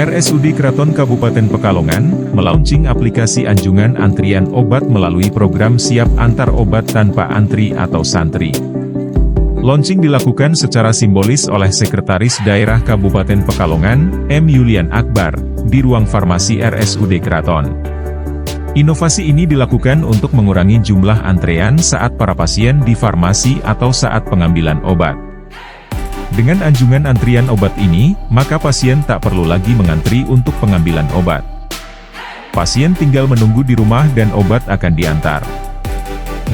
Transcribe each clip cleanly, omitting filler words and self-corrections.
RSUD Kraton Kabupaten Pekalongan melaunching aplikasi anjungan antrian obat melalui program Siap Antar Obat Tanpa Antri atau Santri. Launching dilakukan secara simbolis oleh Sekretaris Daerah Kabupaten Pekalongan, M. Yulian Akbar, di ruang farmasi RSUD Kraton. Inovasi ini dilakukan untuk mengurangi jumlah antrean saat para pasien di farmasi atau saat pengambilan obat. Dengan anjungan antrian obat ini, maka pasien tak perlu lagi mengantri untuk pengambilan obat. Pasien tinggal menunggu di rumah dan obat akan diantar.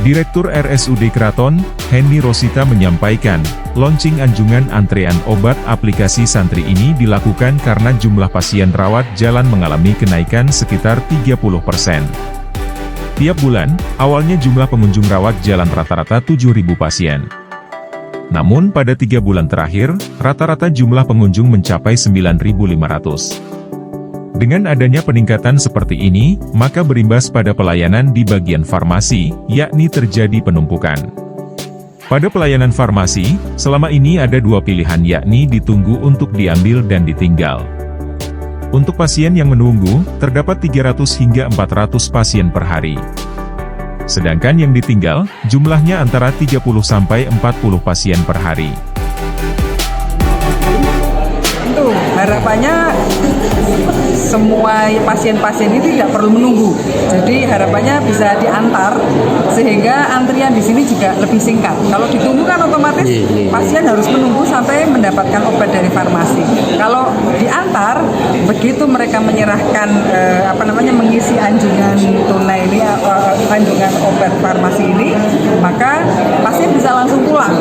Direktur RSUD Kraton, Henny Rosita menyampaikan, launching anjungan antrean obat aplikasi Santri ini dilakukan karena jumlah pasien rawat jalan mengalami kenaikan sekitar 30%. Tiap bulan, awalnya jumlah pengunjung rawat jalan rata-rata 7.000 pasien. Namun pada 3 bulan terakhir, rata-rata jumlah pengunjung mencapai 9.500. Dengan adanya peningkatan seperti ini, maka berimbas pada pelayanan di bagian farmasi, yakni terjadi penumpukan. Pada pelayanan farmasi, selama ini ada 2 pilihan yakni ditunggu untuk diambil dan ditinggal. Untuk pasien yang menunggu, terdapat 300 hingga 400 pasien per hari. Sedangkan yang ditinggal, jumlahnya antara 30 sampai 40 pasien per hari. Tentu, harapannya semua pasien-pasien ini tidak perlu menunggu. Jadi harapannya bisa diantar sehingga antrian di sini juga lebih singkat. Kalau ditunggu kan otomatis pasien harus menunggu sampai mendapatkan obat dari farmasi. Kalau diantar, begitu mereka menyerahkan mengisi anjungan tunai ini anjungan obat farmasi ini, maka pasien bisa langsung pulang,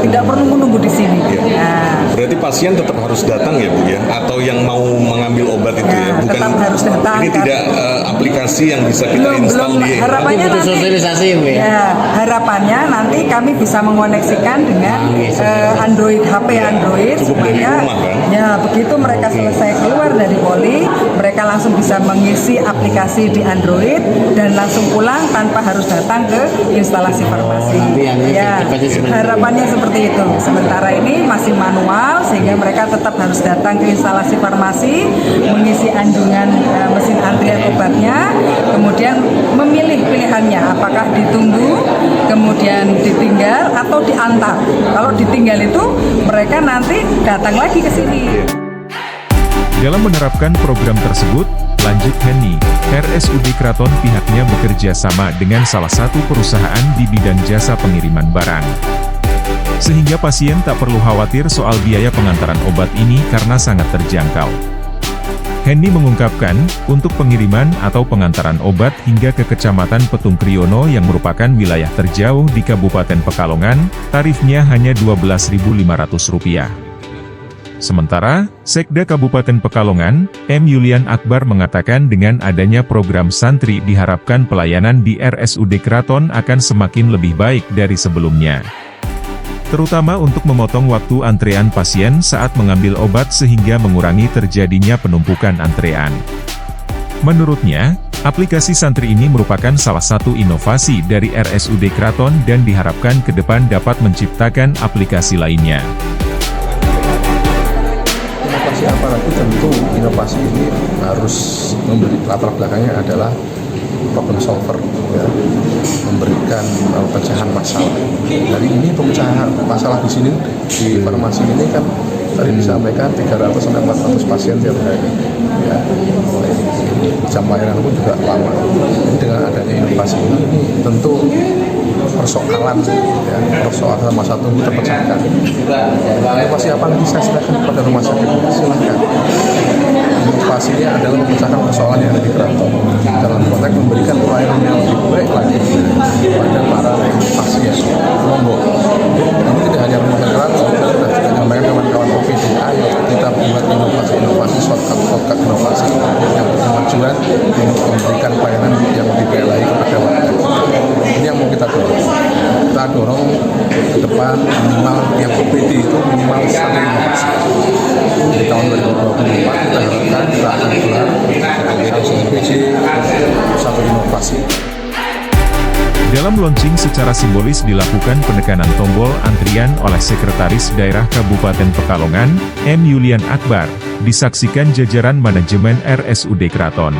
tidak perlu menunggu di sini. Nah, berarti pasien tetap harus datang ya Bu ya, atau yang mau mengambil obat itu ya, bukan tetap harus datang. Ini tidak aplikasi yang bisa kita install di harapannya nanti sosialisasi Bu ya. Ya, harapannya nanti kami bisa mengoneksikan dengan Android, HP Android supaya ya begitu mereka selesai keluar dari poli, mereka langsung bisa mengisi aplikasi di Android dan langsung pulang tanpa harus datang ke instalasi farmasi. Ya, harapannya seperti itu. Sementara ini masih manual sehingga mereka tetap harus datang ke instalasi farmasi, mengisi anjungan mesin antrian obatnya, kemudian memilih pilihannya apakah ditunggu, kemudian ditinggal atau diantar. Kalau ditinggal itu mereka nanti datang lagi ke sini. Dalam menerapkan program tersebut, lanjut Henny, RSUD Kraton pihaknya bekerja sama dengan salah satu perusahaan di bidang jasa pengiriman barang. Sehingga pasien tak perlu khawatir soal biaya pengantaran obat ini karena sangat terjangkau. Henny mengungkapkan, untuk pengiriman atau pengantaran obat hingga ke Kecamatan Petung Kriono yang merupakan wilayah terjauh di Kabupaten Pekalongan, tarifnya hanya Rp12.500. Sementara, Sekda Kabupaten Pekalongan, M. Yulian Akbar mengatakan dengan adanya program Santri diharapkan pelayanan di RSUD Kraton akan semakin lebih baik dari sebelumnya. Terutama untuk memotong waktu antrean pasien saat mengambil obat sehingga mengurangi terjadinya penumpukan antrean. Menurutnya, aplikasi Santri ini merupakan salah satu inovasi dari RSUD Kraton dan diharapkan ke depan dapat menciptakan aplikasi lainnya. Inovasi apalagi tentu inovasi ini harus memberi latar belakangnya adalah problem solver, ya, memberikan pecahan masalah. Dari ini pemecahan masalah di sini di farmasi ini kan tadi disampaikan 300 sampai 400 pasien tiap hari. Ya, jam layanan pun juga lama. Dengan adanya inovasi ini tentu persoalan masa tunggu terpecahkan. Inovasi apa lagi saya silakan kepada rumah sakit, silakan. Inovasinya adalah memecahkan persoalan yang ada di Kraton dalam konteks memberikan pelayanan yang lebih baik lagi pada para pasien. Monggo. Ini tidak hanya rumah sakit Kraton, kita juga menyampaikan kawan-kawan OPD, ayo kita buat inovasi shortcut inovasi yang bertujuan untuk memberikan pelayanan yang lebih baik lagi kepada warga. Ini yang mau kita dorong. Kita dorong ke depan minimal yang OPD itu minimal 1 inovasi. Di tahun 2024 kita harapkan kita akan gelar OPD 1 inovasi. Dalam launching secara simbolis dilakukan penekanan tombol antrian oleh Sekretaris Daerah Kabupaten Pekalongan, M. Yulian Akbar, disaksikan jajaran manajemen RSUD Kraton.